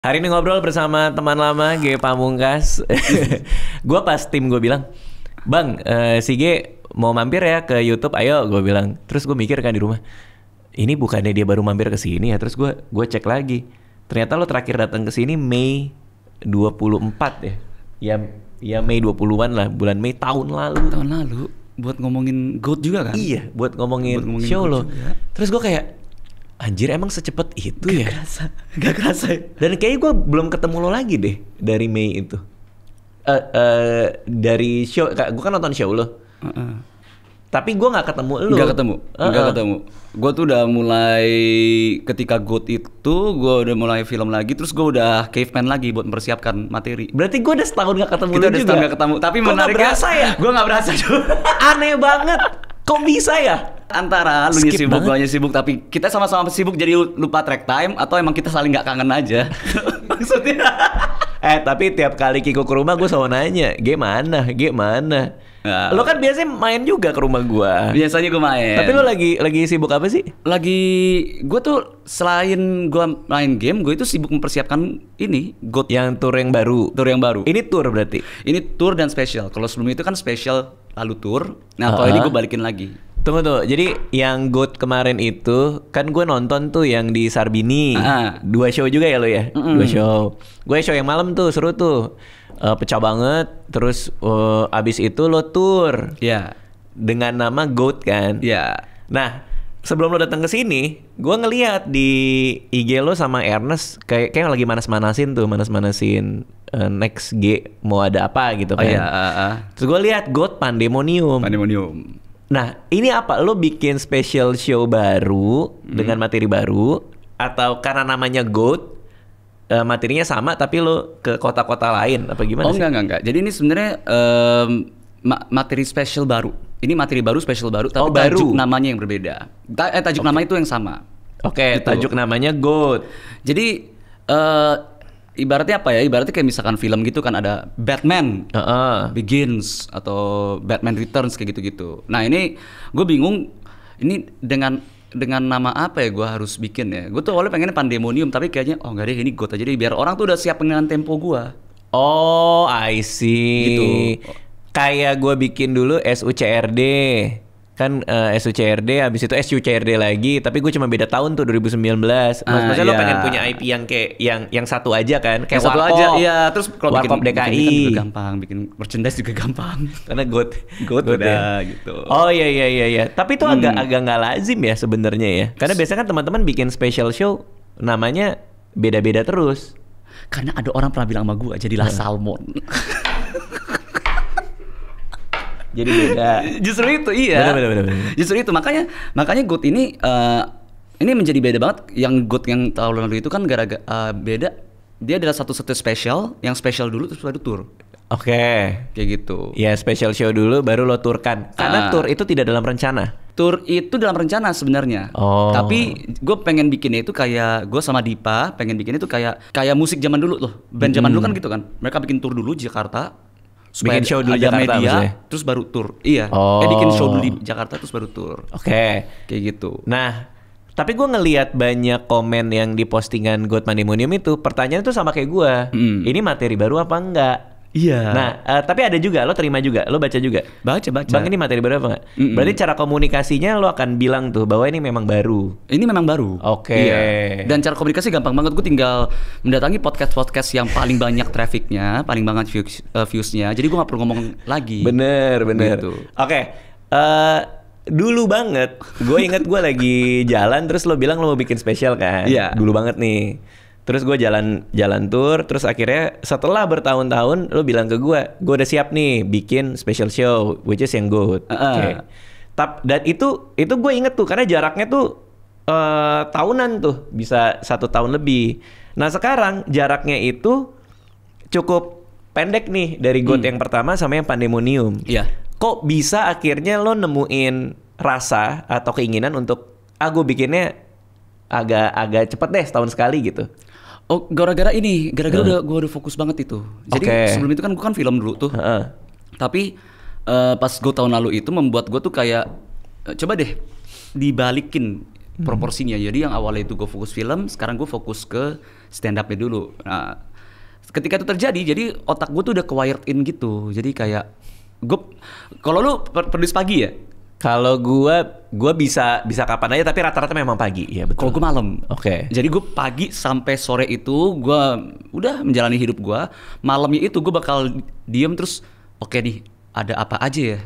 Hari ini ngobrol bersama teman lama G Pamungkas. Gue pas tim gue bilang, Bang, si G mau mampir ya ke YouTube, ayo gue bilang. Terus gue mikir kan di rumah, ini bukannya dia baru mampir ke sini ya. Terus gue cek lagi, ternyata lo terakhir datang ke sini Mei 24 ya. Ya Mei 20-an lah, bulan Mei tahun lalu. Tahun lalu buat ngomongin GOAT juga kan? Iya, buat ngomongin show lo. Terus gue kayak, anjir emang secepat itu ya? Gak kerasa ya? Dan kayaknya gue belum ketemu lo lagi deh dari Mei itu. Dari show, gue kan nonton show lo. Tapi gue nggak ketemu lo. Nggak ketemu. Gue tuh udah mulai ketika GOAT itu, gue udah mulai film lagi. Terus gue udah caveman lagi buat mempersiapkan materi. Berarti gue udah setahun nggak ketemu lo Kita juga. udah setahun nggak ketemu. Tapi kok menariknya, nggak berasa ya? Gue nggak berasa juga. Aneh banget. Kok bisa ya? Antara lu Skip sibuk, banget. gue sibuk, tapi kita sama-sama sibuk jadi lupa track time, atau emang kita saling nggak kangen aja. Maksudnya. Tapi tiap kali Kiko ke rumah gue selalu nanya, G mana? Nah. Lo kan biasanya main juga ke rumah gue. Biasanya gue main. Tapi lo lagi sibuk apa sih? Gue tuh selain gue main game, gue itu sibuk mempersiapkan ini GOAT Yang tour yang baru. tour yang baru. Ini tour berarti? Ini tour dan spesial. Kalau sebelum itu kan spesial lalu tour. Nah kalau ini gue balikin lagi. Tunggu. Jadi yang GOAT kemarin itu kan gue nonton tuh yang di Sarbini. 2 show juga ya lo ya? 2 show. Gue show yang malam tuh seru tuh. Pecah banget. Terus abis itu lo tour. Iya. Dengan nama GOAT kan? Iya. Nah, sebelum lo datang ke sini, gue ngeliat di IG lo sama Ernest kayak lagi manas-manasin next G mau ada apa gitu kan. Oh iya. Terus gue lihat GOAT Pandemonium. Nah, ini apa? Lo bikin special show baru dengan materi baru, atau karena namanya GOAT materinya sama tapi lo ke kota-kota lain apa gimana sih? Enggak. Jadi ini sebenarnya materi spesial baru. Ini materi baru, spesial baru, tapi baru. tajuk namanya yang berbeda. Tajuk nama itu yang sama. Oke, Gitu. tajuk namanya GOAT. Jadi ibaratnya apa ya? Ibaratnya kayak misalkan film gitu kan, ada Batman Begins atau Batman Returns kayak gitu-gitu. Nah ini gue bingung ini dengan nama apa ya gue harus bikin ya. Gue tuh awalnya pengennya Pandemonium, tapi kayaknya enggak deh, ini GOAT aja deh, biar orang tuh udah siap dengan tempo gue. Oh, I see. Gitu. Kayak gue bikin dulu SUCRD. Kan SUCRD, habis itu SUCRD lagi, tapi gue cuma beda tahun tuh 2019. Maksudnya lo iya. pengen punya IP yang kayak yang satu aja kan? Kayak Yang satu Warkop. aja, iya. Terus kalau Warkop bikin DKI. kan juga gampang, bikin merchandise juga gampang. Karena GOAT udah ya. gitu. Oh iya. Tapi itu agak nggak lazim ya sebenarnya ya. Karena biasanya kan teman-teman bikin special show namanya beda-beda terus. Karena ada orang pernah bilang sama gue, jadilah Salmon. Jadi beda. Justru itu, iya. Bener. Justru itu makanya GOAT ini menjadi beda banget. Yang GOAT yang tahun lalu itu kan gara-gara beda. Dia adalah satu-satu spesial, yang spesial dulu terus baru tour. Oke. Kayak gitu. Ya special show dulu baru lo turkan. Karena tour itu tidak dalam rencana. Tour itu dalam rencana sebenarnya. Oh. Tapi gue pengen bikinnya itu kayak, gue sama Dipa pengen bikinnya itu kayak musik zaman dulu loh. Band zaman dulu kan gitu kan. Mereka bikin tour dulu di Jakarta. Bikin show dulu ada Jakarta media, maksudnya? terus baru tour. Iya. Oh. Kayak bikin show dulu di Jakarta terus baru tour. Oke. Kayak gitu. Nah, tapi gue ngelihat banyak komen yang di postingan GOAT Pandemonium itu, pertanyaan tuh sama kayak gue. Ini materi baru apa enggak? Iya. Nah, tapi ada juga, lo terima juga, lo baca juga. Baca. Bang, ini materi baru apa enggak? Berarti cara komunikasinya lo akan bilang tuh bahwa ini memang baru. Ini memang baru. Oke. Iya. Dan cara komunikasi gampang banget. Gue tinggal mendatangi podcast yang paling banyak trafficnya, paling banget viewsnya. Jadi gue gak perlu ngomong lagi. Bener. Gitu. Oke. Dulu banget, gue inget gue lagi jalan, terus lo bilang lo mau bikin spesial kan? Iya. Dulu banget nih. Terus gue jalan tour, terus akhirnya setelah bertahun-tahun lo bilang ke gue udah siap nih bikin special show, which is yang GOAT. Oke. Dan itu gue inget tuh karena jaraknya tuh tahunan tuh, bisa 1 tahun lebih. Nah sekarang jaraknya itu cukup pendek nih dari GOAT yang pertama sama yang Pandemonium. Iya. Kok bisa akhirnya lo nemuin rasa atau keinginan untuk gue bikinnya agak cepet deh, setahun sekali gitu? Oh, gara-gara gue udah fokus banget itu. Jadi sebelum itu kan gue kan film dulu tuh. Tapi pas gue tahun lalu itu membuat gue tuh kayak coba deh dibalikin proporsinya. Jadi yang awalnya itu gue fokus film, sekarang gue fokus ke stand up-nya dulu. Nah, ketika itu terjadi, jadi otak gue tuh udah ke-wired in gitu. Jadi kayak gue, kalau lu produce pagi ya? Kalau gue bisa kapan aja, tapi rata-rata memang pagi. Ya betul. Kalau gue malam. Oke. Jadi gue pagi sampai sore itu gue udah menjalani hidup gue. Malamnya itu gue bakal diem terus, oke nih, ada apa aja ya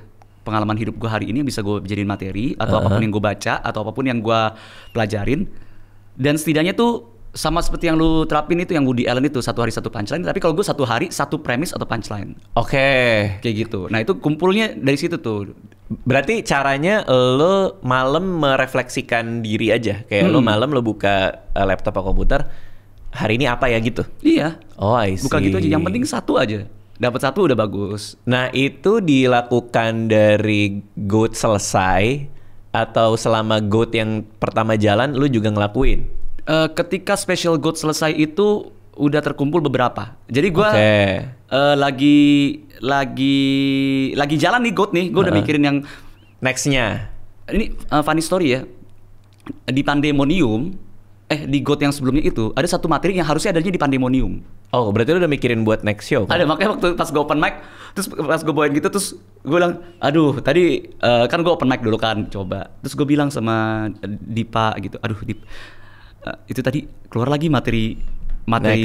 pengalaman hidup gue hari ini yang bisa gue jadiin materi, atau apapun yang gue baca, atau apapun yang gue pelajarin. Dan setidaknya tuh sama seperti yang lu terapin itu, yang Woody Allen itu, 1 hari 1 punchline. Tapi kalau gue 1 hari 1 premis atau punchline. Oke. Kayak gitu. Nah itu kumpulnya dari situ tuh. Berarti caranya lo malam merefleksikan diri aja. Kayak lo malam lo buka laptop atau komputer, hari ini apa ya gitu? Iya. Oh, I see. Bukan gitu aja, yang penting 1 aja. Dapat 1 udah bagus. Nah itu dilakukan dari GOAT selesai, atau selama GOAT yang pertama jalan lo juga ngelakuin? Ketika special GOAT selesai itu udah terkumpul beberapa. Jadi gue lagi jalan nih GOAT nih. Gue udah mikirin yang nextnya. Ini funny story ya. Di Pandemonium, di GOAT yang sebelumnya itu ada 1 materi yang harusnya adanya di Pandemonium. Oh, berarti lu udah mikirin buat next show kan? Ada, makanya waktu pas gue open mic, terus pas gue bawain gitu, terus gue bilang, aduh tadi kan gue open mic dulu kan, coba. Terus gue bilang sama Dipa gitu, aduh Dip, itu tadi keluar lagi materi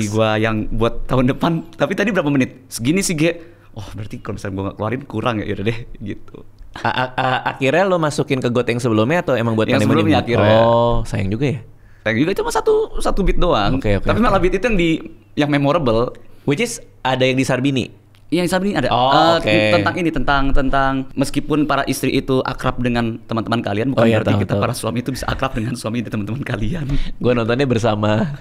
gue yang buat tahun depan, tapi tadi berapa menit? Segini sih Ge. Oh berarti kalau misalnya gue gak keluarin kurang ya, yaudah deh gitu. Akhirnya lo masukin ke GOAT yang sebelumnya atau emang buat yang sebelumnya akhirnya? Oh sayang juga ya. Sayang juga, cuma satu beat doang. Tapi malah beat itu yang memorable. Which is ada yang di Sarbini? Iya, di Sarbini ada. Tentang meskipun para istri itu akrab dengan teman-teman kalian, bukan berarti kita para suami itu bisa akrab dengan suami dan teman-teman kalian. Gue nontonnya bersama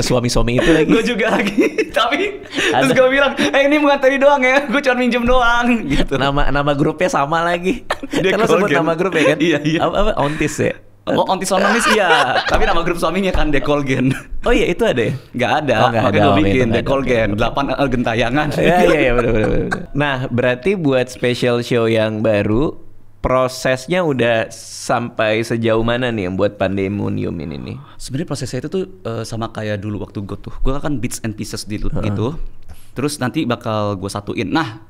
suami-suami itu lagi. Gue juga lagi. Tapi terus gue bilang, ini materi doang ya, gue cuma minjem doang. Gitu. Nama grupnya sama lagi. Kalau sebut nama grup ya kan? Iya. Apa Ontis ya? Oh, Ontis Onomis iya. Tapi nama grup suaminya kan Dekolgen. Oh iya, itu ada ya? Nggak ada. Makanya gue bikin Dekolgen. 8 gentayangan. Iya, bener. Nah, berarti buat special show yang baru, prosesnya udah sampai sejauh mana nih yang buat Pandemonium ini nih? Sebenarnya prosesnya itu tuh sama kayak dulu waktu gue tuh. Gue kan bits and pieces gitu. Terus nanti bakal gue satuin. Nah,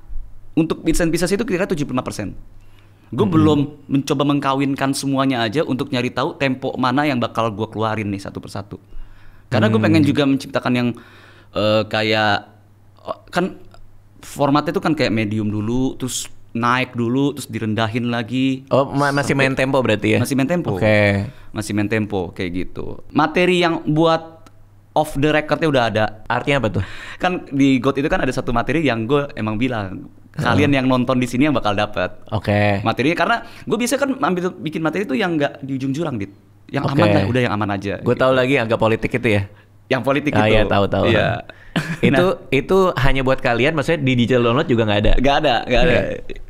untuk bits and pieces itu kira-kira 75%. Gue belum mencoba mengkawinkan semuanya aja untuk nyari tahu tempo mana yang bakal gue keluarin nih satu persatu. Karena gue pengen juga menciptakan yang kayak kan formatnya itu kan kayak medium dulu, terus naik dulu, terus direndahin lagi. Oh, masih main tempo berarti ya? Masih main tempo. Oke. Masih main tempo kayak gitu. Materi yang buat off the recordnya udah ada. Artinya apa tuh? Kan di GOAT itu kan ada satu materi yang gue emang bilang, kalian yang nonton di sini yang bakal dapat. Materinya, karena gue biasa kan bikin materi itu yang nggak di ujung jurang, Dit. Yang aman lah, udah yang aman aja. Gue tahu lagi agak politik itu ya. Yang politik itu. Iya, tahu. Iya. Itu hanya buat kalian, maksudnya di digital download juga nggak ada. Nggak ada.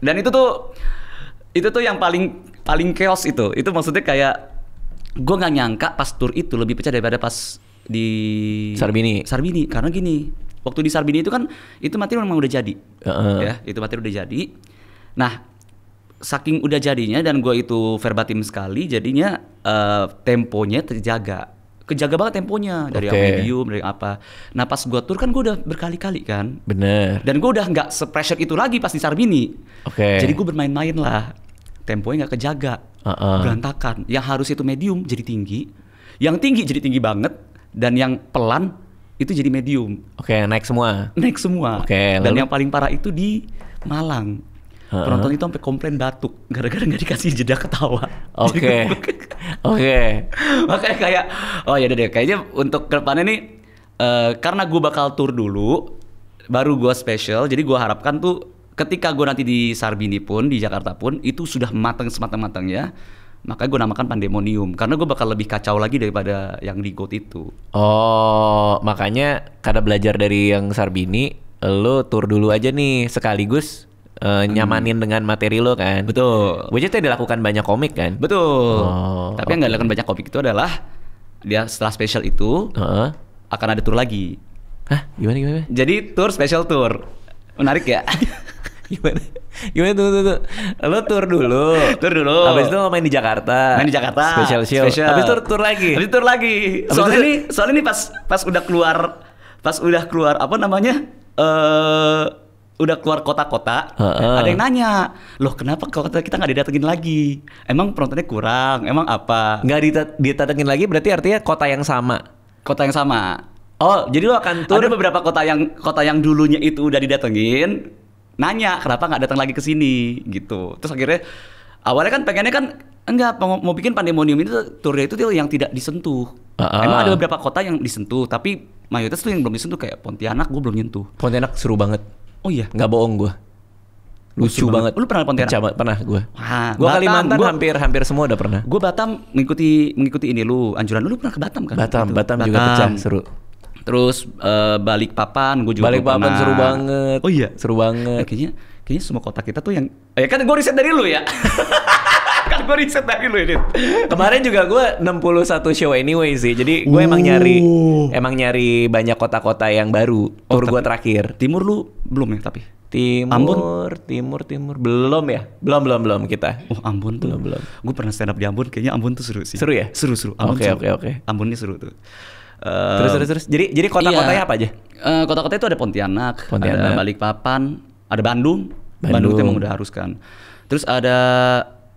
Dan itu tuh yang paling chaos itu. Itu maksudnya kayak gue nggak nyangka pas tour itu lebih pecah daripada pas di Sarbini. Karena gini, waktu di Sarbini itu kan itu materi memang udah jadi. Ya, itu materi udah jadi. Nah, saking udah jadinya dan gue itu verbatim sekali, jadinya temponya terjaga. Kejaga banget temponya dari yang medium, dari apa. Nah, pas gue tour kan gue udah berkali-kali kan. Bener. Dan gue udah nggak se-pressure itu lagi pas di Sarbini. Jadi gue bermain-main lah. Temponya nggak kejaga. Berantakan. Yang harus itu medium jadi tinggi. Yang tinggi jadi tinggi banget. Dan yang pelan itu jadi medium. Naik semua. Dan yang paling parah itu di Malang. Penonton itu sampai komplain batuk gara-gara nggak dikasih jeda ketawa. Makanya kayak, oh ya deh, kayaknya untuk kedepannya nih, karena gue bakal tour dulu, baru gue special. Jadi gue harapkan tuh ketika gue nanti di Sarbini pun, di Jakarta pun, itu sudah matang-matangnya. Makanya gue namakan Pandemonium, karena gue bakal lebih kacau lagi daripada yang di GOAT itu. Oh, makanya karena belajar dari yang Sarbini, lo tour dulu aja nih sekaligus nyamanin dengan materi lo kan. Betul. Which itu dilakukan banyak komik kan. Betul. Tapi yang nggak dilakukan banyak komik itu adalah dia setelah special itu akan ada tour lagi. Hah? Gimana? Jadi tour special tour. Menarik ya? Gimana? Gimana tuh? Lo tur dulu. Habis itu lo main di Jakarta. Special show. Habis itu tur lagi. Soalnya ini pas udah keluar apa namanya? Udah keluar kota-kota, ada yang nanya, loh kenapa kota kita nggak didatengin lagi? Emang penontonnya kurang? Emang apa? Nggak didatengin lagi berarti artinya kota yang sama. Kota yang sama. Oh, jadi lo akan tur. Ada beberapa kota yang dulunya itu udah didatengin, nanya kenapa nggak datang lagi ke sini gitu. Terus akhirnya awalnya kan pengennya kan enggak mau bikin Pandemonium itu turnya itu yang tidak disentuh. Emang ada beberapa kota yang disentuh, tapi mayoritas tuh yang belum disentuh kayak Pontianak gue belum nyentuh. Pontianak seru banget. Oh iya, nggak bohong gue. Lucu banget. Lu pernah Pontianak? Pernah gue. Gue Kalimantan hampir semua udah pernah. Gue Batam mengikuti ini lu anjuran lu pernah ke Batam kan? Batam juga pecah seru. Terus Balikpapan gue juga Balikpapan seru banget. Oh iya, seru banget. Kayaknya semua kota kita tuh yang kan gue riset dari lu ya. Kan gue riset dari lu ini. Kemarin juga gue 61 show anyway sih. Jadi gue emang nyari banyak kota-kota yang baru. Tur gue terakhir. Timur lu belum ya tapi? Timur belum ya? Belum kita. Oh Ambon tuh belum. Gue pernah stand up di Ambon. Kayaknya Ambon tuh seru sih. Seru ya? Seru. Oke. Ambon ini seru tuh. Terus. Jadi kota-kotanya apa aja? Kota-kota itu ada Pontianak, ada Balikpapan, ada Bandung itu emang udah harus kan. Terus ada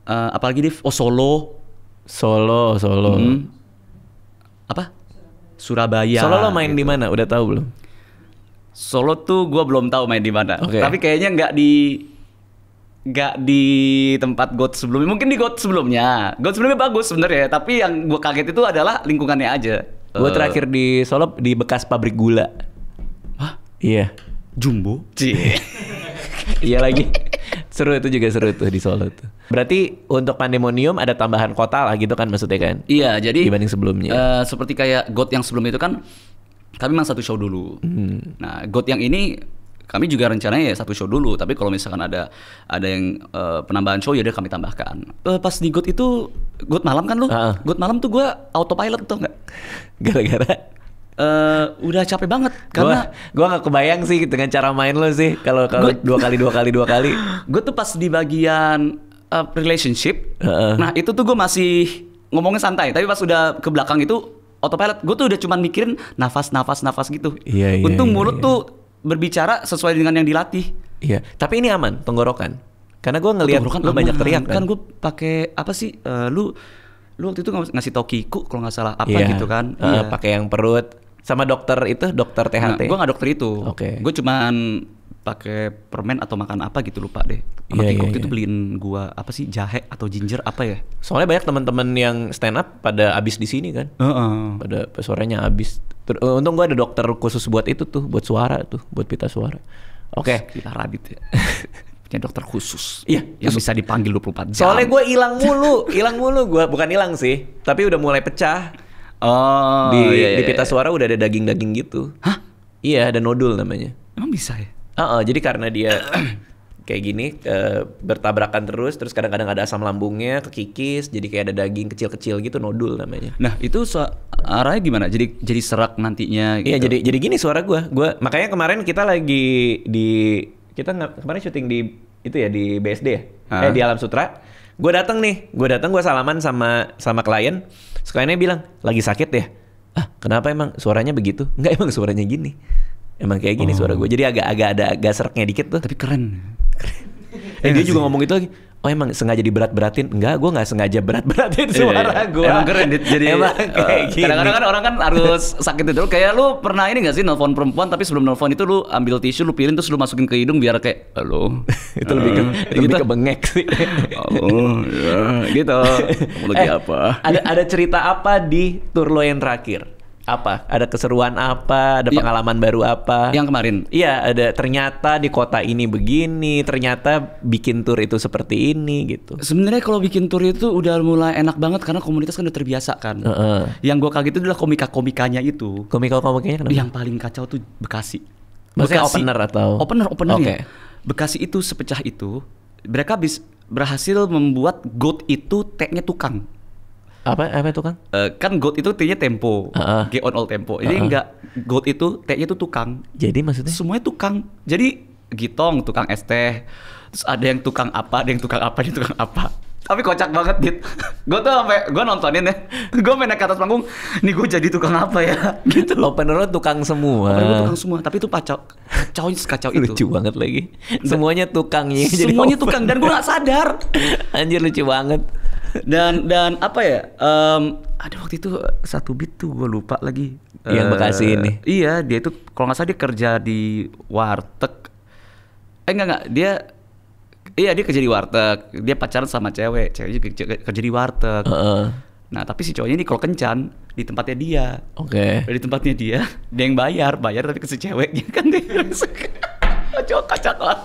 apalagi Div? Oh Solo. Apa? Surabaya. Solo lo main di mana? Udah tahu belum? Solo tuh gue belum tahu main di mana. Tapi kayaknya nggak di tempat GOAT sebelumnya. Mungkin di GOAT sebelumnya. GOAT sebelumnya bagus sebenarnya. Tapi yang gue kaget itu adalah lingkungannya aja. Gue terakhir di Solo di bekas pabrik gula. Hah? Iya. Jumbo? Iya lagi. Seru tuh di Solo tuh. Berarti untuk Pandemonium ada tambahan kota lah gitu kan maksudnya kan? Iya, jadi dibanding sebelumnya. Seperti kayak GOAT yang sebelum itu kan kami memang satu show dulu. Nah, GOAT yang ini kami juga rencananya ya satu show dulu. Tapi kalau misalkan ada yang penambahan show ya udah kami tambahkan. Pas di GOAT itu GOAT malam kan lu? GOAT malam tuh gue autopilot tuh nggak? Gara-gara udah capek banget karena gue nggak kebayang sih dengan cara main lo sih kalau dua kali. Gue tuh pas di bagian relationship, nah itu tuh gue masih ngomongnya santai. Tapi pas udah ke belakang itu autopilot, gue tuh udah cuman mikirin nafas gitu. Iya, Untung mulut tuh berbicara sesuai dengan yang dilatih. Iya, tapi ini aman tenggorokan. Karena gue ngelihat lu banyak teriak kan. Kan gue pakai apa sih? Lu waktu itu ngasih tau Kiku kalau nggak salah apa gitu kan? Pakai yang perut sama dokter THT. Nah, gue nggak dokter itu. Gue cuman pakai permen atau makan apa gitu lupa deh. Sama Kiku waktu itu beliin gua apa sih jahe atau ginger apa ya? Soalnya banyak teman-teman yang stand up pada abis di sini kan. Pada suaranya abis. Untung gua ada dokter khusus buat itu tuh, buat suara tuh, buat pita suara. Gila Radit ya. Punya dokter khusus. Iya, yang bisa dipanggil 24 jam. Soalnya gua hilang mulu gua. Bukan hilang sih, tapi udah mulai pecah. Di pita suara udah ada daging-daging gitu. Hah? Iya, ada nodul namanya. Emang bisa ya? Jadi karena dia kayak gini bertabrakan terus kadang-kadang ada asam lambungnya kekikis, jadi kayak ada daging kecil-kecil gitu, nodul namanya. Nah itu arahnya gimana? Jadi serak nantinya gitu? Iya jadi gini suara gue makanya kemarin kita lagi kemarin syuting di itu ya di BSD ya, di Alam Sutra. Gue datang gue salaman sama klien. Kliennya bilang lagi sakit ya. Kenapa emang suaranya begitu? Enggak, emang suaranya gini. Emang kayak gini suara gue. Jadi agak seraknya dikit tuh. Tapi keren. Dia juga ngomong itu lagi. Oh emang sengaja diberat-beratin? Enggak, gue nggak sengaja berat-beratin suara gue. Emang keren. Jadi emang kayak gini. Kadang-kadang kan orang kan harus sakit itu. Kayak lu pernah ini nggak sih nelfon perempuan, tapi sebelum nelfon itu lu ambil tisu, lu pilih terus lu masukin ke hidung biar kayak halo. Itu lebih ke bengek sih. Gitu. Kamu lagi apa? Ada cerita apa di tur lo yang terakhir? Apa? Ada keseruan apa? Ada pengalaman baru apa? Yang kemarin? Iya, ada ternyata di kota ini begini, ternyata bikin tur itu seperti ini gitu. Sebenarnya kalau bikin tur itu udah mulai enak banget karena komunitas kan udah terbiasa kan. Yang gue kaget itu adalah komika-komikanya itu. Komika-komikanya kenapa? Yang paling kacau tuh Bekasi. Maksudnya opener atau? Openernya. Bekasi itu sepecah itu, mereka berhasil membuat GOAT itu T-nya tukang. Apa itu kan? Kan GOAT itu T-nya tempo, G on all tempo. Jadi enggak, GOAT itu T-nya itu tukang. Jadi maksudnya? Semuanya tukang. Jadi Gitong, tukang es teh. Terus ada yang tukang apa, ada yang tukang apa, ada yang tukang apa. Tapi kocak banget, Dit. Gue tuh sampai gue nontonin ya. Gue main naik ke atas panggung, nih gue jadi tukang apa ya? Gitu. Opener lo tukang semua. Opener gue tukang semua, tapi itu kacau itu. Lucu banget lagi. Semuanya tukangnya. Semuanya tukang dan gue gak sadar. Anjir lucu banget. Dan apa ya? Ada waktu itu satu beat tuh gue lupa lagi. Yang Bekasi ini. Iya, dia itu kalau nggak salah dia kerja di warteg. Enggak, dia kerja di warteg. Dia pacaran sama cewek juga kerja di warteg. Nah, tapi si cowoknya ini kalau kencan di tempatnya dia. Oke. Di tempatnya dia yang bayar tapi ke si ceweknya kan dia. Kacak lah.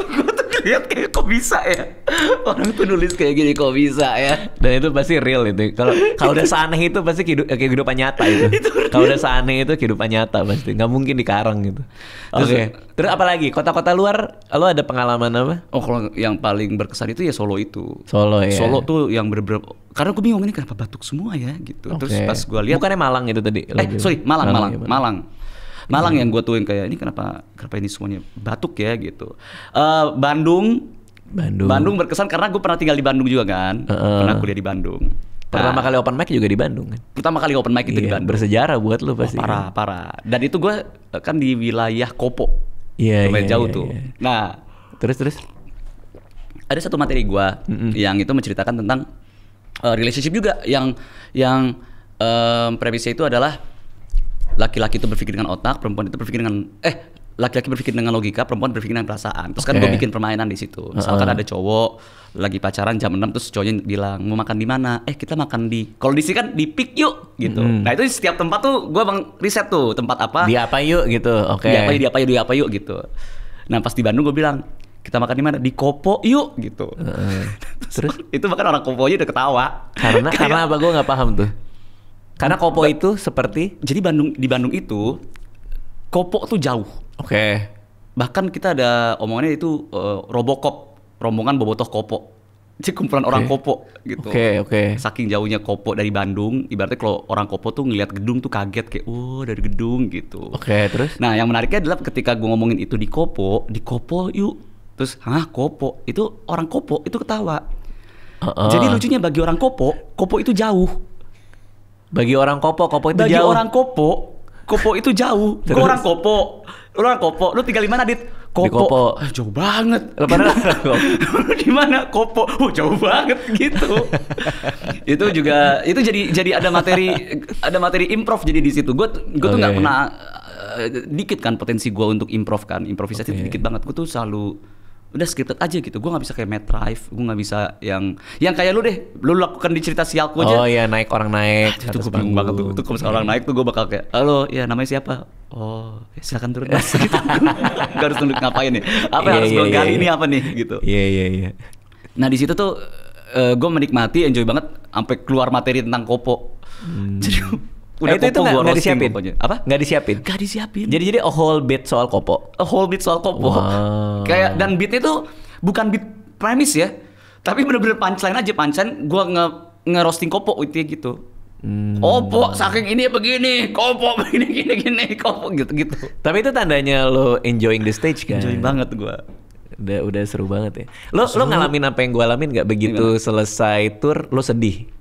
Gue tuh lihat kayak kok bisa ya orang tuh nulis kayak gini, kok bisa ya. Dan itu pasti real itu. Kalau udah seaneh itu pasti kehidupan nyata itu. Kalau udah seaneh itu kehidupan nyata pasti. Nggak mungkin dikarang gitu. Oke. Terus apa lagi? Kota-kota luar lo ada pengalaman apa? Oh, kalau yang paling berkesan itu ya Solo itu. Solo ya. Solo tuh yang bener-bener, karena gue bingung ini kenapa batuk semua ya gitu. Terus pas gue lihat, bukannya Malang itu tadi? Malang yang gue tuh yang kayak ini kenapa ini semuanya batuk ya gitu. Bandung berkesan karena gue pernah tinggal di Bandung juga kan. Pernah kuliah di Bandung. Pertama kali open mic juga di Bandung kan? Pertama kali open mic itu di Bandung. Bersejarah buat lu pasti. Parah. Dan itu gue kan di wilayah Kopo. Lumayan jauh tuh. Nah, terus ada satu materi gue yang itu menceritakan tentang relationship juga yang premisnya itu adalah laki-laki itu berpikir dengan otak, perempuan itu berpikir dengan laki-laki berpikir dengan logika, perempuan berpikir dengan perasaan. Terus kan gue bikin permainan di situ. Misalkan ada cowok lagi pacaran jam 6 terus cowoknya bilang mau makan di mana? Kita makan di, kalau di sini kan di Pik yuk gitu. Nah itu setiap tempat tuh gue bang riset tuh tempat apa. Di apa yuk gitu. Oke. Di apa yuk gitu. Nah pas di Bandung gue bilang kita makan di mana? Di Kopo yuk gitu. Terus itu bahkan orang Kopo aja udah ketawa. Karena apa, gue nggak paham tuh. Karena Kopo itu seperti, jadi di Bandung itu Kopo tuh jauh. Oke. Bahkan kita ada omongannya itu Robocop, rombongan bobotoh Kopo. Jadi kumpulan orang Kopo gitu. Oke. Saking jauhnya Kopo dari Bandung, ibaratnya kalau orang Kopo tuh ngelihat gedung tuh kaget kayak dari gedung gitu. Oke, terus? Nah, yang menariknya adalah ketika gue ngomongin itu di Kopo yuk. Terus, Kopo? Itu orang Kopo itu ketawa. Jadi lucunya bagi orang Kopo itu jauh. Bagi orang Kopo itu bagi jauh. Bagi orang Kopo itu jauh. Gue orang Kopo. Lu tinggal di mana, Dit? Di Kopo. Jauh banget. Di mana Kopo? Jauh banget gitu. Itu jadi ada materi improv jadi di situ. Gue tuh nggak pernah dikit kan potensi gue untuk improv kan. Improvisasi dikit banget. Gue tuh selalu udah scripted aja gitu. Gue nggak bisa kayak Matt Rife, gue nggak bisa yang kayak lu deh. Lu lakukan di cerita sialku aja. Oh iya, orang naik. Itu gue bingung banget tuh. Itu kalau misalnya orang naik tuh gue bakal kayak, halo, ya namanya siapa? Oh, silakan turun mas. Gitu. Gak harus nunduk ngapain nih? Apa yang harus gue gali ini apa nih? Gitu. Iya. Nah di situ tuh gue menikmati, enjoy banget, sampai keluar materi tentang Kopo. Jadi udah itu nggak disiapin? Apa? Nggak disiapin? Jadi a whole bit soal Kopo? A whole bit soal Kopo. Wow. Kayak, dan beat itu bukan beat premis ya, tapi bener-bener punchline aja. Punchline gue nge-roasting Kopo gitu. Kopo saking ini begini, Kopo begini gini, Kopo gitu. Tapi itu tandanya lo enjoying the stage kan? Enjoy banget gue. Udah seru banget ya. Lo ngalamin apa yang gue alamin nggak? Begitu selesai tour lo sedih?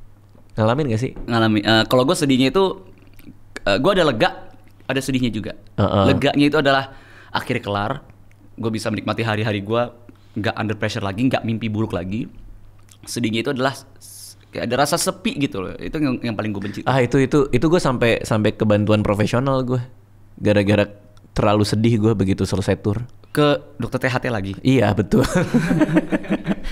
Ngalamin gak sih? Ngalamin. Kalau gue sedihnya itu, gue ada lega, ada sedihnya juga. Leganya itu adalah akhirnya kelar, gue bisa menikmati hari-hari gue, nggak under pressure lagi, nggak mimpi buruk lagi. Sedihnya itu adalah kayak ada rasa sepi gitu loh. Itu yang paling gue benci. Itu gue sampai ke bantuan profesional gue, gara-gara terlalu sedih gue begitu selesai tour. Ke dokter THT lagi? Iya betul.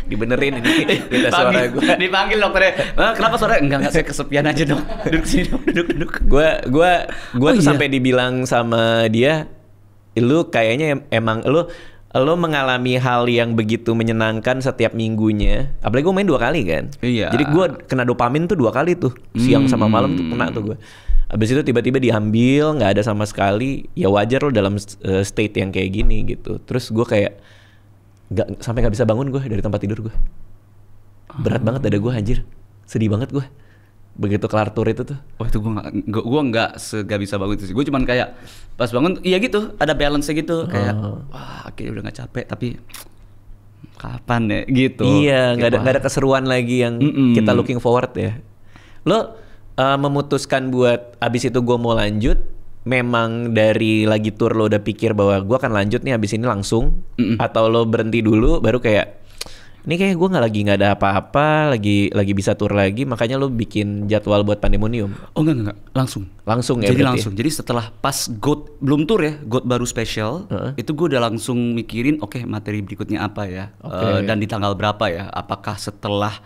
Dibenerin ini suara gue. Dipanggil dokternya. Kenapa suara? Enggak, saya kesepian aja dong. Duduk sini dong, duduk. Gue tuh sampai dibilang sama dia, lu kayaknya emang lu mengalami hal yang begitu menyenangkan setiap minggunya. Apalagi gue main 2 kali kan. Iya. Jadi gue kena dopamin tuh 2 kali tuh. Siang sama malam tuh kena tuh gue. Abis itu tiba-tiba diambil, nggak ada sama sekali. Ya wajar lo dalam state yang kayak gini gitu. Terus gue kayak sampai nggak bisa bangun gue dari tempat tidur gue. Berat banget dada gue, anjir. Sedih banget gue. begitu kelar tour itu tuh? Wah itu gue nggak bisa bangun itu sih. Gue cuman kayak pas bangun, iya gitu, ada balance-nya gitu. Kayak wah akhirnya udah nggak capek tapi kapan ya gitu. Iya, nggak ada keseruan lagi yang kita looking forward ya. Lo memutuskan buat abis itu gue mau lanjut, memang dari lagi tour lo udah pikir bahwa gue akan lanjut nih abis ini langsung, atau lo berhenti dulu baru kayak ini kayak gue nggak ada apa-apa, lagi bisa tour lagi, makanya lo bikin jadwal buat Pandemonium? Oh enggak, langsung ya. Jadi langsung. Jadi setelah pas GOAT belum tour ya, GOAT baru special, itu gue udah langsung mikirin oke, materi berikutnya apa ya, dan di tanggal berapa ya, apakah setelah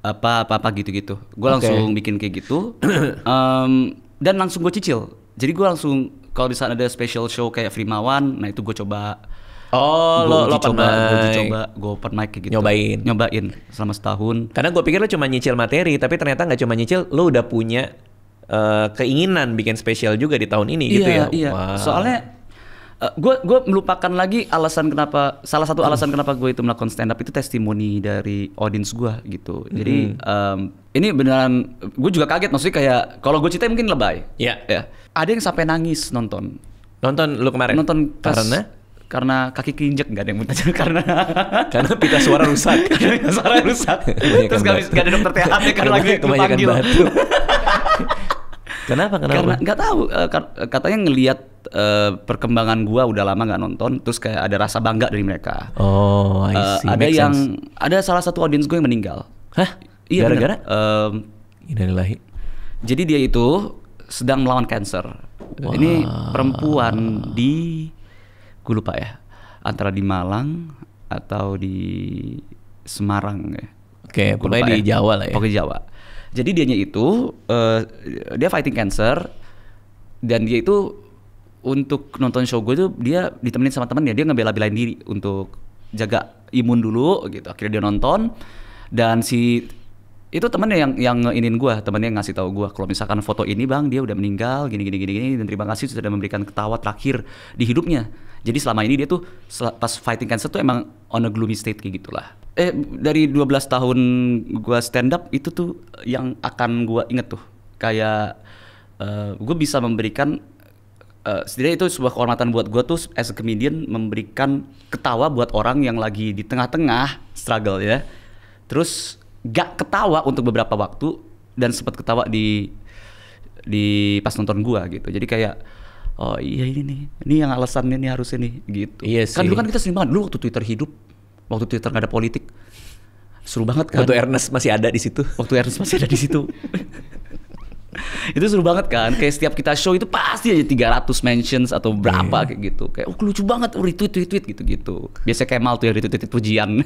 apa gitu-gitu. Gue langsung bikin kayak gitu, dan langsung gue cicil. Jadi gue langsung kalau di sana ada special show kayak Frimawan, nah itu gue coba. Oh, lo coba, gue open mic kayak gitu. Nyobain selama setahun. Karena gue pikir lo cuma nyicil materi, tapi ternyata nggak cuma nyicil, lo udah punya keinginan bikin spesial juga di tahun ini gitu ya. Iya. Wow. Soalnya gue melupakan lagi salah satu alasan kenapa gue itu melakukan stand up itu testimoni dari audience gue gitu. Jadi ini beneran gue juga kaget, maksudnya kayak kalau gue ceritain mungkin lebay. Iya. Ya. Ada yang sampai nangis nonton lu kemarin. Nonton karena kaki keinjek, nggak ada yang muntah karena pita suara rusak. Terus nggak ada dokter THT karena lagi dipanggil. Kenapa? Karena nggak tahu, katanya ngelihat perkembangan gua udah lama nggak nonton, terus kayak ada rasa bangga dari mereka. Oh, I see. Ada salah satu audiens gue yang meninggal. Hah? Iya, gara-gara? Innalillahi. Jadi dia itu sedang melawan cancer. Wow. Ini perempuan gue lupa ya, antara di Malang atau di Semarang ya. Oke, pokoknya di Jawa lah ya. Pokoknya Jawa. Jadi dianya itu dia fighting cancer, dan dia itu untuk nonton show gue tuh dia ditemenin sama temennya, dia ngebela-belain diri untuk jaga imun dulu gitu. Akhirnya dia nonton, dan itu temennya yang ngeinin gue, temennya yang ngasih tahu gue kalau misalkan foto ini bang dia udah meninggal gini dan terima kasih sudah memberikan ketawa terakhir di hidupnya. Jadi selama ini dia tuh pas fighting cancer tuh emang on a gloomy state kayak gitulah. Dari 12 tahun gue stand up itu tuh yang akan gue inget tuh kayak gue bisa memberikan setidaknya itu sebuah kehormatan buat gue tuh as a comedian, memberikan ketawa buat orang yang lagi di tengah-tengah struggle ya. Terus gak ketawa untuk beberapa waktu dan sempat ketawa di pas nonton gua gitu. Jadi kayak oh iya ini yang alasannya nih harusnya nih gitu. Iya sih. Kan dulu kan kita sering banget dulu waktu Twitter hidup, waktu Twitter gak ada politik, seru banget kan. Waktu Ernest masih ada di situ. Itu seru banget kan, kayak setiap kita show itu pasti aja 300 mentions atau berapa kayak gitu. Kayak lucu banget, retweet gitu. Biasanya Kemal tuh yang retweet pujian.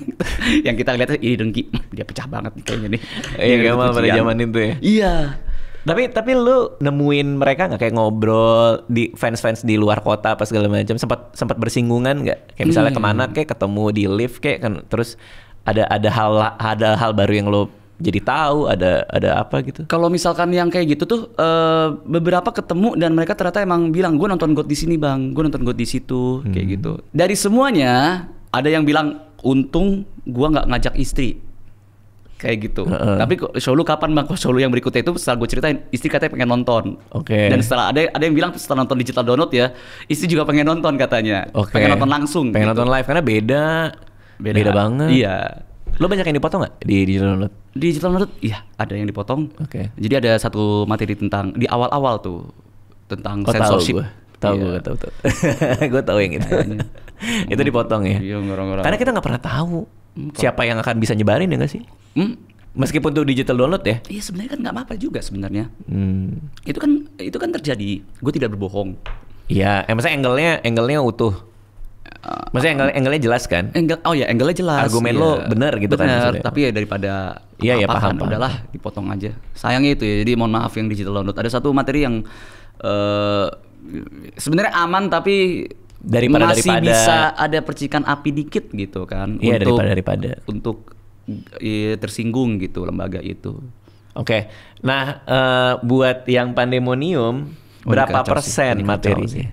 Yang kita lihat ini dengki, dia pecah banget nih kayaknya nih. Iya, Kemal pada zaman itu ya. Iya. Tapi lu nemuin mereka nggak kayak ngobrol di fans di luar kota apa segala macam, sempat bersinggungan nggak? Kayak misalnya kemana kayak ketemu di lift kayak kan, terus ada hal baru yang lo jadi tahu, ada apa gitu. Kalau misalkan yang kayak gitu tuh beberapa ketemu dan mereka ternyata emang bilang gue nonton GOAT di sini bang, gue nonton GOAT di situ kayak gitu. Dari semuanya ada yang bilang untung gue nggak ngajak istri kayak gitu. Tapi show lu kapan bang? Show lu yang berikutnya itu setelah gue ceritain istri katanya pengen nonton. Oke. Dan setelah ada yang bilang setelah nonton digital download ya istri juga pengen nonton katanya. Pengen nonton langsung. Pengen gitu. nonton live karena beda banget. Iya. Lo banyak yang dipotong nggak di digital download? Di digital download, iya ada yang dipotong. Oke. Jadi ada satu materi tentang di awal-awal tuh tentang censorship. Tahu. Gue tahu yang itu. Itu dipotong ya. Iya, ngorong-ngorong. Karena kita nggak pernah tahu siapa yang akan bisa nyebarin ya nggak sih? Meskipun tuh digital download ya. Iya sebenarnya kan nggak apa-apa juga sebenarnya. Itu kan terjadi. Gue tidak berbohong. Iya, maksudnya angle-nya utuh. Maksudnya angle-nya jelas kan? Angle-nya jelas. Argumen lo bener gitu kan? Bener, tapi ya daripada paham. Udahlah dipotong aja. Sayangnya itu ya, jadi mohon maaf yang digital download. Ada satu materi yang sebenarnya aman tapi masih bisa ada percikan api dikit gitu kan. Iya, daripada untuk tersinggung gitu lembaga itu. Oke. Nah, buat yang Pandemonium berapa persen materinya?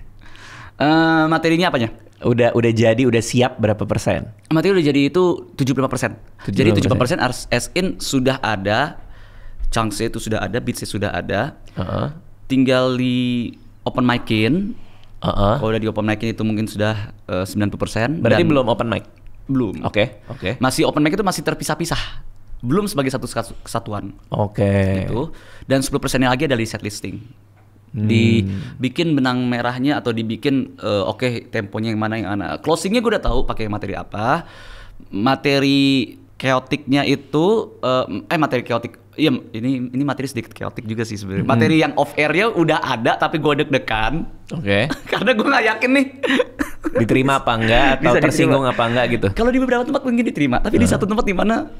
Materinya apanya? Udah siap berapa persen? Materi udah jadi itu 75%. Jadi 75% as in sudah ada, chunks-nya itu sudah ada, beats-nya sudah ada. Tinggal di open mic-in. Kalau udah di open mic-in itu mungkin sudah 90%. Berarti belum open mic? Belum. Oke. Masih open mic itu masih terpisah-pisah. Belum sebagai satu kesatuan. Gitu. Dan 10%-nya lagi ada di set listing. Dibikin benang merahnya atau dibikin temponya yang mana. Closingnya gue udah tahu pakai materi apa. Materi chaoticnya itu materi chaotic. Iya, ini materi sedikit chaotic juga sih sebenarnya. Materi yang off air-nya udah ada tapi gue deg-degan. Karena gue nggak yakin nih diterima apa enggak atau bisa tersinggung diterima apa enggak gitu. Kalau di beberapa tempat mungkin diterima, tapi di satu tempat di mana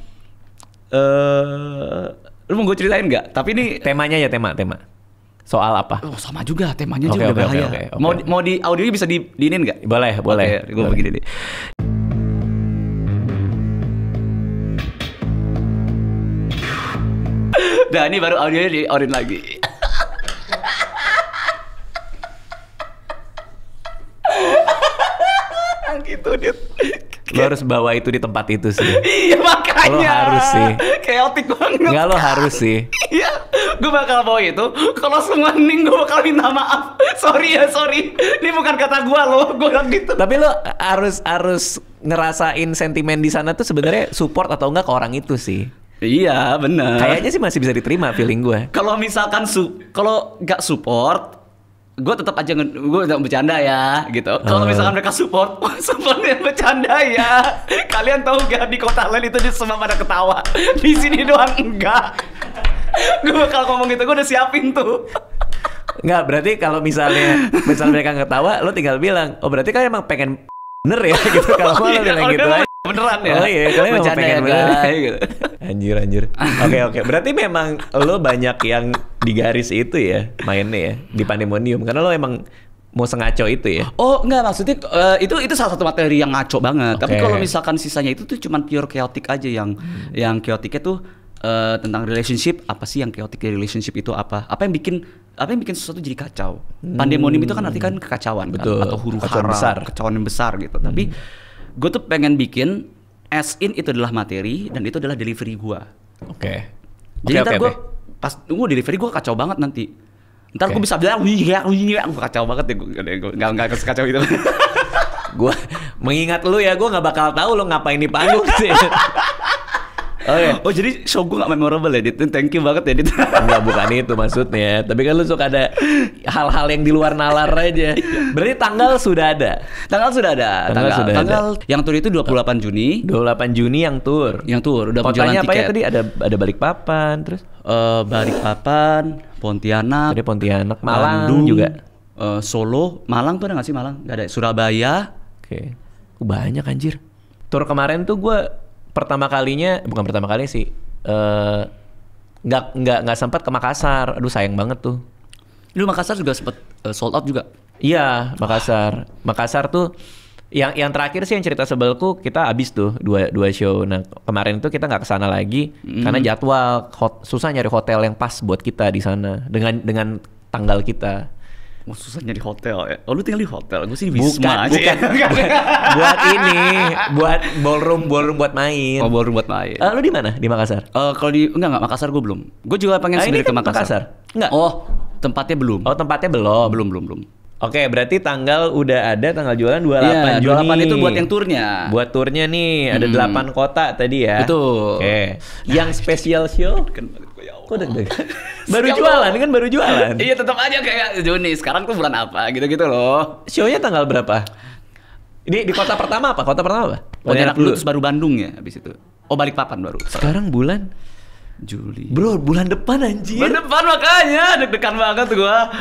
lu mau gue ceritain nggak? Tapi ini temanya ya tema. Soal apa? Oh, sama juga temanya juga bahaya. Mau di audionya bisa diinin nggak? Boleh. Gue begini nih. Nah ini baru audionya di-on lagi. Gitu dia. Lo harus bawa itu di tempat itu sih. Iya makanya. Lo harus sih. Chaotic banget. Enggak, lo harus sih. Iya. Gue bakal bawa itu. Kalau semua ning gue bakal minta maaf. Sorry. Ini bukan kata gue lo. Gue bilang gitu. Tapi lo harus ngerasain sentimen di sana tuh sebenarnya support atau enggak ke orang itu sih. Iya benar. Kayaknya sih masih bisa diterima feeling gue. Kalau misalkan kalau nggak support, gue tetap aja gue bercanda ya gitu. Kalau misalkan mereka supportnya bercanda ya. Kalian tahu gak di kota lain itu semua pada ketawa. Di sini doang enggak. Gue bakal ngomong gitu, gue udah siapin tuh. Enggak, berarti kalau misalnya mereka ketawa, lo tinggal bilang, oh berarti kalian emang pengen bener ya gitu. Kalau lo bilang gitu aja. Beneran ya? Oh iya, kalian emang pengen bener gitu. Anjir. Oke. Berarti memang lo banyak yang di garis itu ya mainnya ya di Pandemonium karena lo emang mau sengaco itu ya? Oh enggak, maksudnya itu salah satu materi yang ngaco banget. Tapi kalau misalkan sisanya itu tuh cuman pure chaotic aja yang chaoticnya tuh tentang relationship. Apa sih yang chaotic di relationship itu apa? Apa yang bikin sesuatu jadi kacau? Pandemonium itu kan artinya kan kekacauan. Betul. Kan? Atau huru-hara, kekacauan yang besar gitu. Tapi gue tuh pengen bikin as in itu adalah materi dan itu adalah delivery gue. Jadi ntar gue pas delivery gue kacau banget nanti. Ntar gue bisa bilang gue kacau banget ya. Gue nggak sekacau itu. Gue mengingat lu ya, gue nggak bakal tahu lo ngapain di panggung sih. Oh jadi show gue gak memorable ya Dit? Thank you banget ya Dit. Enggak, bukan itu maksudnya. Tapi kan lu suka ada hal-hal yang di luar nalar aja. Berarti tanggal sudah ada? Tanggal sudah ada. Tanggal yang tour itu 28 Juni. 28 Juni yang tour? Yang tour, udah penjualan tiket. Kotanya apa ya tadi? Ada Balikpapan, terus? Balikpapan, Pontianak. Tadi Pontianak, Malang Bandung, juga? Solo, Malang tuh ada gak sih Malang? Gak ada, Surabaya. Banyak anjir. Tour kemarin tuh gue bukan pertama kali sih, nggak sempat ke Makassar. Aduh sayang banget tuh. Lu Makassar juga sempet sold out juga? Iya, Makassar tuh yang terakhir sih yang cerita sebelku kita habis tuh dua show. Nah kemarin itu kita nggak kesana lagi karena jadwal susah nyari hotel yang pas buat kita di sana dengan tanggal kita. Susah nyari hotel ya? Oh lu tinggal di hotel? Gue sih di Wisma aja. Buat ballroom buat main. Oh ballroom buat main. Lu di mana? Di Makassar? Kalau enggak Makassar gue belum. Gue juga pengen sendiri ke Makassar. Enggak. Oh tempatnya belum. Oh tempatnya belum. Belum. Oke, berarti tanggal udah ada, tanggal jualan 28 Juni. 28 itu buat yang turnya. Buat turnya nih, ada 8 kota tadi ya. Betul. Oke. Yang special show? Kok deg-degan? baru jualan. Iya, tetap aja kayak Juni. Sekarang tuh bulan apa? Gitu-gitu loh. Show-nya tanggal berapa? Di kota pertama apa? Pontianak dulu, terus baru Bandung ya habis itu. Oh, Balikpapan baru. Sekarang bulan Juli. Bro, bulan depan anjir. Bulan depan makanya deg-degan banget gua.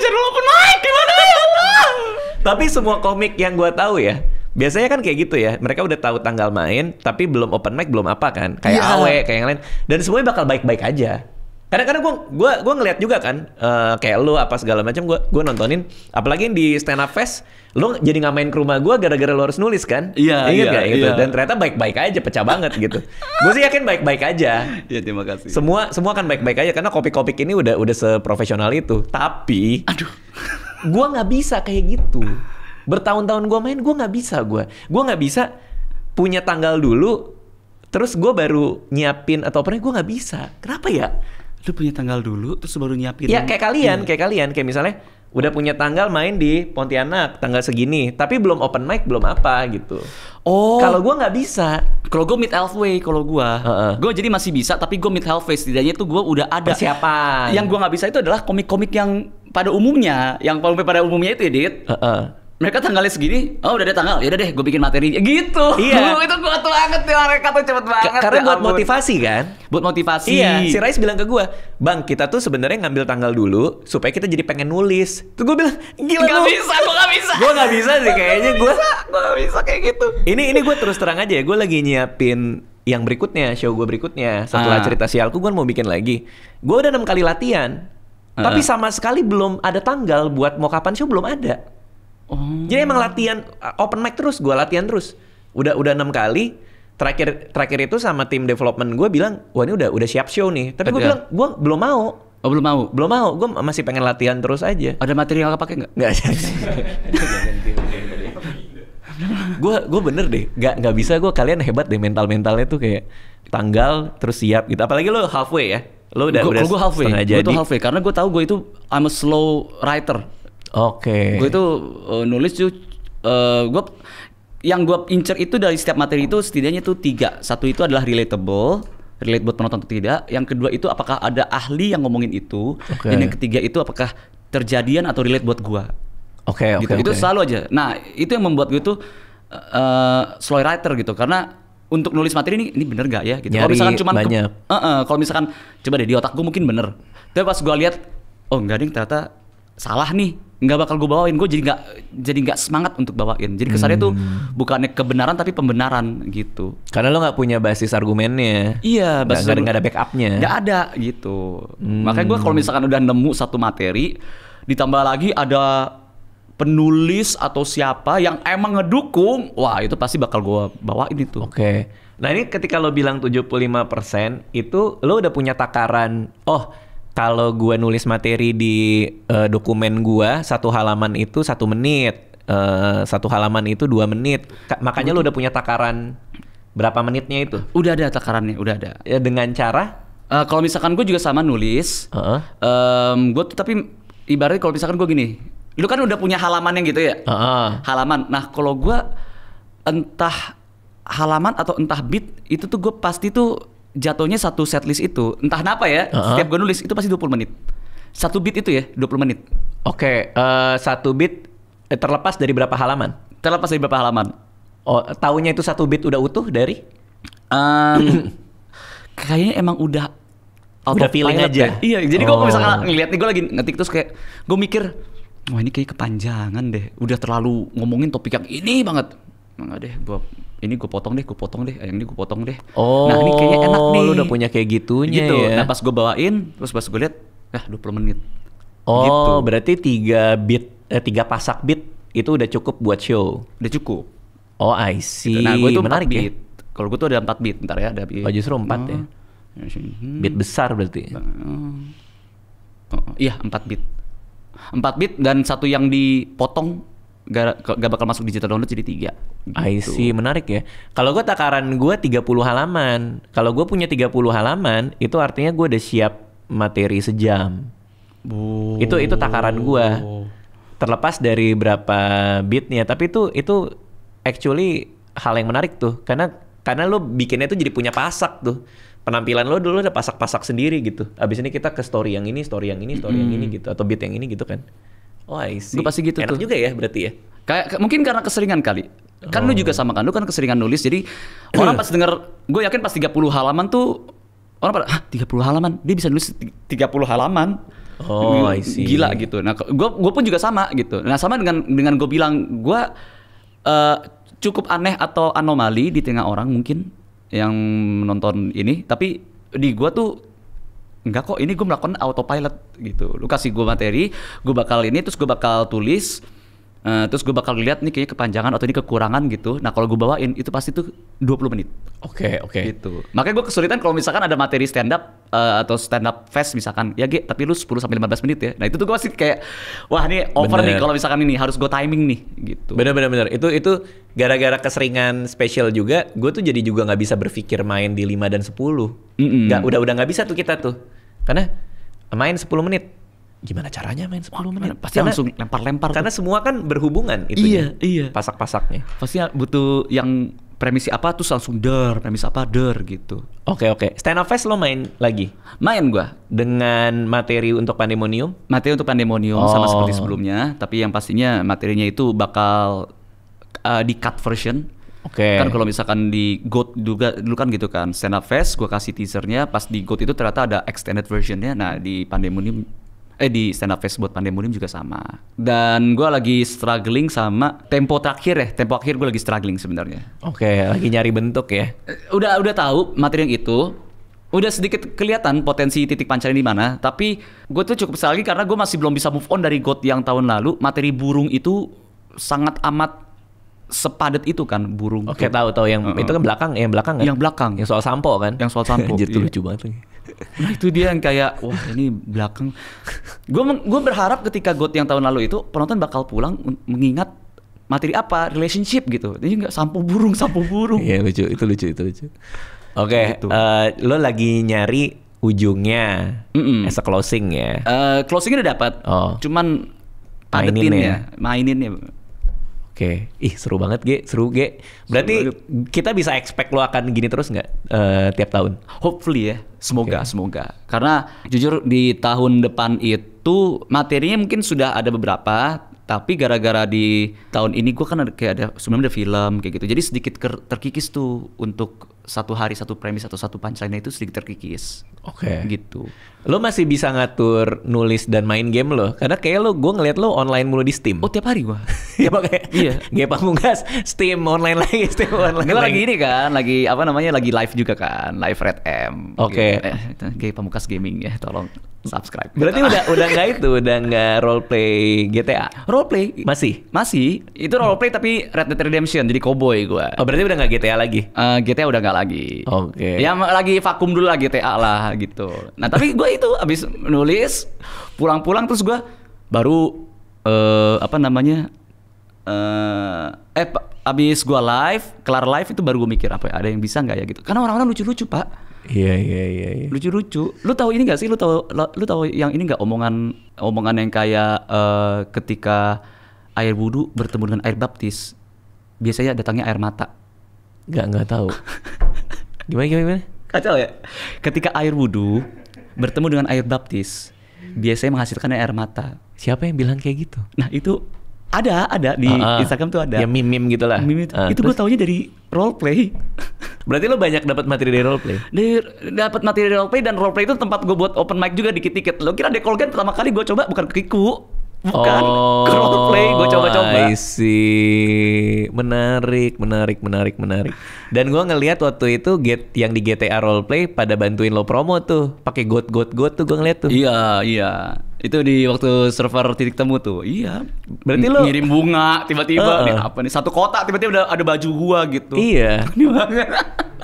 Jadwal open mic gimana ya Allah. Tapi semua komik yang gua tahu ya, biasanya kan kayak gitu ya. Mereka udah tahu tanggal main, tapi belum open mic, belum apa kan. Kayak Awe, kayak yang lain. Dan semuanya bakal baik-baik aja. Kadang-kadang gua ngeliat juga kan, kayak lu apa segala macam gua nontonin. Apalagi di stand up fest, lu jadi nggak main ke rumah gua gara-gara lu harus nulis kan? Iya. Ingat gak gitu? Dan ternyata baik-baik aja, pecah banget gitu. Gue sih yakin baik-baik aja. Iya, terima kasih. Semua kan baik-baik aja karena komik-komik ini udah seprofesional itu. Tapi, gua nggak bisa kayak gitu. Bertahun-tahun gua main, gua nggak bisa. Gua nggak bisa punya tanggal dulu, terus gua baru nyiapin atau apa? Gua nggak bisa. Kenapa ya? Lu punya tanggal dulu terus baru nyiapin. Ya kayak kalian kayak misalnya udah punya tanggal main di Pontianak tanggal segini, tapi belum open mic belum apa gitu. Oh. Kalau gua nggak bisa. Kalau gue mid halfway kalau gue jadi masih bisa tapi gue mid halfway setidaknya itu gue udah ada persiapan. Yang gue nggak bisa itu adalah komik-komik yang pada umumnya, itu ya Dit. Mereka tanggalnya segini, oh udah ada tanggal, ya udah deh gue bikin materi gitu. Iya. Itu kuat banget ya, mereka tuh cepet banget. Karena ya buat ampun. motivasi kan? Buat motivasi. Iya, si Rais bilang ke gue, Bang kita tuh sebenarnya ngambil tanggal dulu supaya kita jadi pengen nulis. Terus gue bilang, gila Gak lu. bisa, gue gak bisa. Gue gak bisa sih kayaknya gue. Gue gak bisa kayak gitu. Ini gue terus terang aja ya, gue lagi nyiapin yang berikutnya, show gue berikutnya. Setelah cerita sialku gue mau bikin lagi. Gue udah 6 kali latihan. Tapi sama sekali belum ada tanggal buat mau kapan show belum ada. Jadi emang latihan open mic terus, gue latihan terus. Udah 6 kali. Terakhir itu sama tim development gue bilang, wah ini udah siap show nih. Tapi gue bilang, gue belum mau. Oh belum mau? Belum mau, gue masih pengen latihan terus aja. Ada materi yang gak pakai nggak? Nggak. Gue bener deh, nggak bisa gue. Kalian hebat deh mentalnya tuh kayak tanggal terus siap gitu. Apalagi lo halfway ya. Lo udah gue halfway. Gue tuh halfway karena gue tahu gue itu I'm a slow writer. Oke. Gue itu nulis tuh yang gue incer itu dari setiap materi itu setidaknya tuh 3. Satu itu adalah relate buat penonton atau tidak. Yang kedua itu apakah ada ahli yang ngomongin itu. Dan yang ketiga itu apakah terjadian atau relate buat gue. Oke. Itu selalu aja. Nah itu yang membuat gue tuh slow writer gitu. Karena untuk nulis materi ini bener gak ya? Gitu. Kalau misalkan cuma banyak. Kalau misalkan coba deh di otak gue mungkin bener. Tapi pas gue lihat, oh enggak ding ternyata salah nih. Nggak bakal gue bawain, gue jadi nggak semangat untuk bawain. Jadi kesannya tuh bukannya kebenaran tapi pembenaran gitu. Karena lo nggak punya basis argumennya. Iya, nggak ada backupnya. Nggak ada gitu. Makanya gue kalau misalkan udah nemu satu materi, ditambah lagi ada penulis atau siapa yang emang ngedukung, wah itu pasti bakal gue bawain itu. Oke. Nah ini ketika lo bilang 75%, itu lo udah punya takaran, kalau gue nulis materi di dokumen gue, 1 halaman itu 1 menit, 1 halaman itu 2 menit. Makanya lo udah punya takaran berapa menitnya itu? Udah ada takarannya, udah ada. Ya, dengan cara? Kalau misalkan gue juga sama nulis, gue tuh tapi ibaratnya kalau misalkan gue gini, lu kan udah punya halamannya gitu ya? Halaman. Nah kalau gue entah halaman atau entah bit, itu tuh gue pasti tuh jatuhnya satu setlist itu, entah kenapa ya, setiap gue nulis itu pasti 20 menit. Satu beat itu ya, 20 menit. Oke, satu beat terlepas dari berapa halaman? Terlepas dari berapa halaman. Oh, taunya itu satu beat udah utuh dari? Kayaknya emang udah feeling aja? Ya. Iya, jadi gue misalkan ngeliat nih, gue lagi ngetik terus kayak, gue mikir, wah ini kayak kepanjangan deh, udah terlalu ngomongin topik yang ini banget. Enggak deh, ini gue potong deh, yang ini gue potong deh. Nah ini kayaknya enak nih. Lu udah punya kayak gitunya gitu. Ya. Nah pas gue bawain, terus pas gue liat, 20 menit. Gitu. Berarti 3 pasak beat itu udah cukup buat show? Udah cukup. Oh I see. Nah gue itu menarik 4 beat. Kalau gue tuh ada 4 beat, bentar ya. Ada beat. Oh justru 4 ya? Beat besar berarti? Iya 4 beat. 4 beat dan 1 yang dipotong gak bakal masuk digital download jadi 3 gitu. I see, menarik ya. Kalau gue takaran gue 30 halaman. Kalau gue punya 30 halaman, itu artinya gue udah siap materi sejam. Itu takaran gue. Terlepas dari berapa beatnya, tapi itu actually hal yang menarik tuh. Karena lo bikinnya tuh jadi punya pasak tuh. Penampilan lo dulu ada pasak-pasak sendiri gitu. Abis ini kita ke story yang ini yang ini gitu, atau beat yang ini gitu kan. Oh I see. Gue pasti gitu. Enak tuh. juga ya berarti ya. Kayak mungkin karena keseringan kali. Kan lu juga sama kan, lu kan keseringan nulis. Jadi orang pas denger, gue yakin pas 30 halaman tuh orang pada 30 halaman, dia bisa nulis 30 halaman. Oh I see. Gila gitu. Nah gue pun juga sama gitu. Nah sama dengan gue bilang, gue cukup aneh atau anomali di tengah orang mungkin yang menonton ini. Tapi di gue tuh enggak kok, ini gue melakukan autopilot gitu. Lu kasih gue materi, gue bakal ini, terus gue bakal tulis, terus gue bakal lihat nih kayaknya kepanjangan atau ini kekurangan gitu. Nah kalau gue bawain itu pasti tuh 20 menit. Oke. Gitu. Makanya gue kesulitan kalau misalkan ada materi stand up atau stand up fest misalkan, ya Ge, tapi lu 10-15 menit ya. Nah itu tuh gue pasti kayak, wah ini over nih kalau misalkan ini harus gue timing nih gitu. Bener. Itu gara-gara keseringan special juga, gue tuh jadi juga nggak bisa berpikir main di 5 dan 10. Udah nggak bisa tuh kita tuh. Karena main 10 menit. Gimana caranya main 10 menit? Pasti langsung lempar-lempar. Karena semua kan berhubungan itu. Iya. Pasak-pasaknya. Pasti butuh yang premisi apa terus langsung premis apa gitu. Oke. Stand Up Fest lo main lagi? Main gua dengan materi untuk Pandemonium? Materi untuk Pandemonium sama seperti sebelumnya, tapi yang pastinya materinya itu bakal di cut version. Oke. Kan kalau misalkan di GOAT dulu kan gitu kan, Stand Up Fest gua kasih teasernya, pas di GOAT itu ternyata ada extended versionnya. Nah di Pandemonium di Stand Up Fest buat Pandemonium juga sama. Dan gue lagi struggling sama tempo akhir gue lagi struggling sebenarnya. Oke, lagi nyari bentuk ya. Udah tahu materi yang itu, udah sedikit kelihatan potensi titik pancarnya di mana. Tapi gue tuh cukup sekali karena gue masih belum bisa move on dari GOAT yang tahun lalu. Materi burung itu sangat amat sepadat itu kan burung. Oke, tahu yang itu kan belakang kan? Yang belakang. Yang soal sampo kan? Yang soal sampo. Anjir, itu lucu banget lagi. Nah itu dia yang kayak wah ini belakang. Gue berharap ketika GOAT yang tahun lalu itu penonton bakal pulang mengingat materi apa relationship gitu. Jadi nggak sampo burung. Iya lucu. Oke, gitu. Lo lagi nyari ujungnya as a closing ya? Closingnya udah dapat. Cuman maininnya. Oke, seru banget seru Ge. Berarti kita bisa expect lo akan gini terus nggak tiap tahun? Hopefully ya, semoga. Karena jujur di tahun depan itu materinya mungkin sudah ada beberapa, tapi gara-gara di tahun ini gue kan sebelumnya ada film kayak gitu, jadi sedikit terkikis tuh untuk satu hari satu premis atau satu punchline itu sedikit terkikis. Oke. Gitu. Lo masih bisa ngatur nulis dan main game lo? Karena kayak gue ngeliat lo online mulu di Steam. Oh tiap hari gua. Iya. Game Pamungkas, Steam online lagi. Lagi ini kan, lagi live juga kan, live Red M. Oke. Game Pamungkas Gaming ya, tolong subscribe. Berarti udah nggak roleplay GTA? Roleplay masih. Itu roleplay tapi Red Dead Redemption jadi cowboy gua. Oh berarti udah nggak GTA lagi? GTA udah nggak lagi. Oke. Ya lagi vakum dulu lah GTA lah gitu. Nah tapi gue itu abis nulis pulang terus gue baru abis gue kelar live itu baru gue mikir ada yang bisa nggak ya gitu. Karena orang-orang lucu-lucu pak. Iya. Lucu-lucu. Lu tahu ini nggak sih? Lu tahu yang ini nggak omongan yang kayak ketika air wudhu bertemu dengan air baptis biasanya datangnya air mata. Nggak tahu. Gimana? Kacau ya. Ketika air wudhu bertemu dengan air baptis biasanya menghasilkan air mata. Siapa yang bilang kayak gitu? Nah itu ada di Instagram tuh ada. Ya meme gitu lah. Itu gue taunya dari roleplay. Berarti lo banyak dapat materi dari roleplay? Dapat materi dari roleplay, dan roleplay itu tempat gue buat open mic juga dikit-dikit. Lo kira Dekolgen pertama kali gue coba bukan ke Kiku. Bukan, ke roleplay gue coba-coba. I see. Menarik. Dan gue ngelihat waktu itu yang di GTA roleplay pada bantuin lo promo tuh, pakai got tuh gue ngeliat tuh. Iya. Itu di waktu server titik temu tuh. Iya. Berarti lo ngirim bunga tiba-tiba nih satu kotak tiba-tiba ada baju gua gitu. Iya.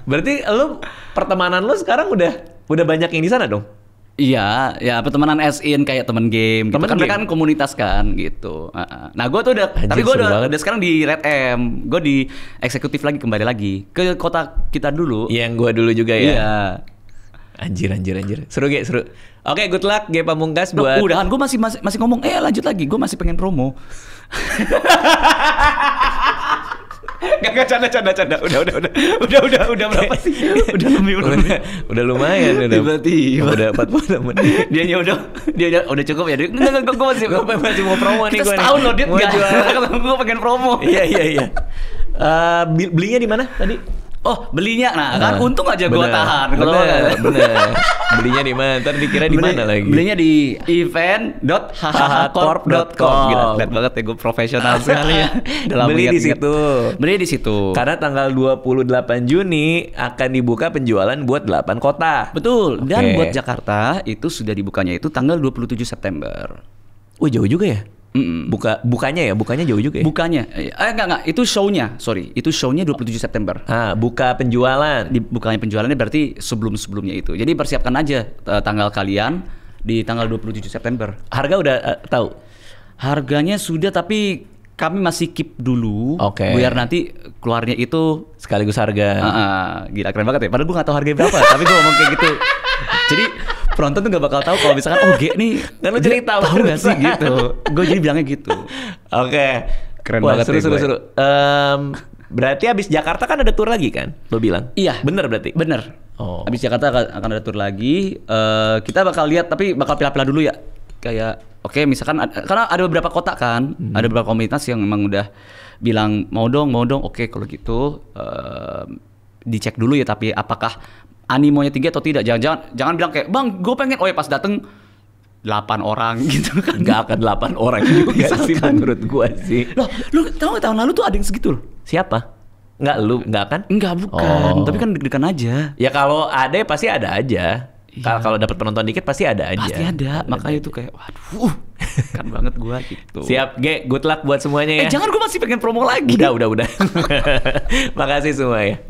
Berarti lo pertemanan lo sekarang udah banyak yang di sana dong? Iya, ya pertemanan as in kayak temen game gitu. Kan mereka kan komunitas kan gitu. Nah, gue tuh tapi gue udah sekarang di Red M. Gue di eksekutif lagi, kembali lagi ke kota kita dulu. Yang gue dulu juga ya. Iya. Anjir. Seru. Oke, good luck Ge Pamungkas buat. Udahan gue masih ngomong, lanjut lagi. Gue masih pengen promo. Gak canda. Udah berapa sih? Udah lumayan. Tiba-tiba. Udah 40 menit. Dia udah cukup ya. Gue masih mau promo nih. Kita setahun loh dia mau jual. Gue pengen promo. Iya. Belinya di mana tadi? Oh, belinya. Nah, kan untung aja gue tahan. Bener. Belinya di mana? Ntar dikira di mana lagi? Belinya di event.hahakorp.com. Gila, keren banget ya, gue profesional sekali ya. Beli di situ. Karena tanggal 28 Juni akan dibuka penjualan buat 8 kota. Betul. Dan buat Jakarta itu sudah dibukanya itu tanggal 27 September. Oh, jauh juga ya? Bukanya jauh juga ya? Bukanya, enggak, itu show-nya, itu show-nya 27 September. Buka penjualan. Bukanya penjualannya berarti sebelumnya itu. Jadi persiapkan aja tanggal kalian di tanggal 27 September. Harga udah tahu? Harganya sudah, tapi kami masih keep dulu. Biar nanti keluarnya itu sekaligus harga. Gila keren banget ya. Padahal gue gak tahu harganya berapa, tapi gue ngomong kayak gitu. Jadi penonton tuh gak bakal tahu kalau misalkan G nih kan lu cerita tahu gak sih gitu. Gue jadi bilangnya gitu. Oke. Keren Wah, banget seru. Berarti abis Jakarta kan ada tour lagi kan? Lo bilang? Iya. Bener berarti? Bener. Oh. Abis Jakarta akan ada tour lagi. Kita bakal lihat, tapi bakal pilah-pilah dulu ya. Kayak oke, misalkan karena ada beberapa kota kan, ada beberapa komunitas yang memang udah bilang mau dong. Oke, kalau gitu dicek dulu ya, tapi apakah animonya tinggi atau tidak. Jangan bilang kayak, "Bang, gue pengen." Oh ya pas dateng 8 orang gitu kan. Gak akan 8 orang juga sih menurut gua sih. Loh, lu tau gak tahun lalu tuh ada yang segitu loh. Siapa? Nggak lu, nggak kan? Enggak, bukan. Tapi kan deg-degan aja. Ya kalau ada pasti ada aja. Iya. Kalau dapat penonton dikit pasti ada aja. Pasti ada. Makanya itu kayak waduh. Kan banget gua gitu. Siap, Ge. Good luck buat semuanya ya. Jangan, gua masih pengen promo lagi. Udah. Makasih semua ya.